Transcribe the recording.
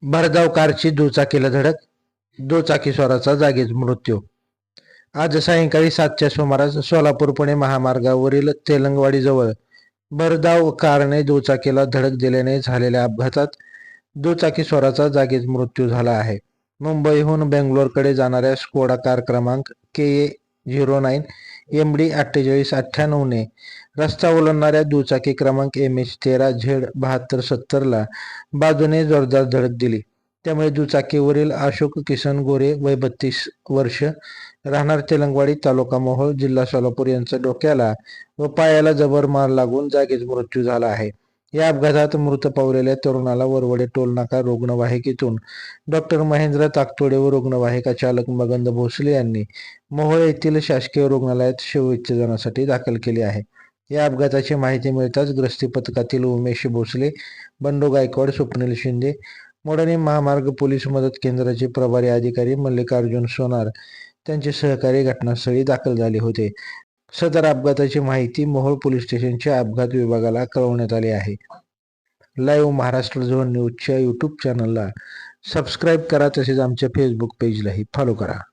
भरधाव कारची दुचाकीला धडक, दुचाकीस्वाराचा जागीच मृत्यू. आज सायंकाळी 7च्या सुमारास सोलापूर पुणे महामार्गावरील तेलंगवाडीजवळ भरधाव कारने दुचाकीला धडक दिल्याने झालेल्या अपघातात दुचाकीस्वाराचा जागीच मृत्यू झाला आहे. मुंबईहून बेंगलोरकडे जाणाऱ्या स्कोडा कार क्रमांक KA09 MD 4898 ने रस्ता ओलांडणाऱ्या दुचाकी क्रमांक MH13Z7270 ला बाजूने जोरदार धडक दिली. त्यामुळे दुचाकीवरील अशोक किसन गोरे वय 32 वर्ष राहणार तेलंगवाडी तालुका मोहोळ जिल्हा सोलापूर यांच्या डोक्याला व पायाला जबर मार लागून जागीच मृत्यू झाला आहे. या अपघातात मृत पावलेल्या तरुणाला वरवडे टोलनाका रुग्णवाहिकेतून डॉक्टर महेंद्र ताकतोडे व रुग्णवाहिका चालक मगंद भोसले यांनी मोहोळ येथील शासकीय रुग्णालयात शवविच्छेदनासाठी दाखल केले आहे. या अपघाताची माहिती मिळताच ग्रस्ती पथकातील उमेश भोसले, बंडू गायकवाड, स्वप्नील शिंदे, मोडाणी महामार्ग पोलीस मदत केंद्राचे प्रभारी अधिकारी मल्लिकार्जुन सोनार त्यांचे सहकारी घटनास्थळी दाखल झाले होते. सदर अपघाताची माहिती मोहोळ पोलीस स्टेशनच्या अपघात विभागाला कळवण्यात आली आहे. लाईव्ह महाराष्ट्र झोन न्यूजच्या यूट्यूब चॅनलला सबस्क्राईब करा, तसेच आमच्या फेसबुक पेजलाही फॉलो करा.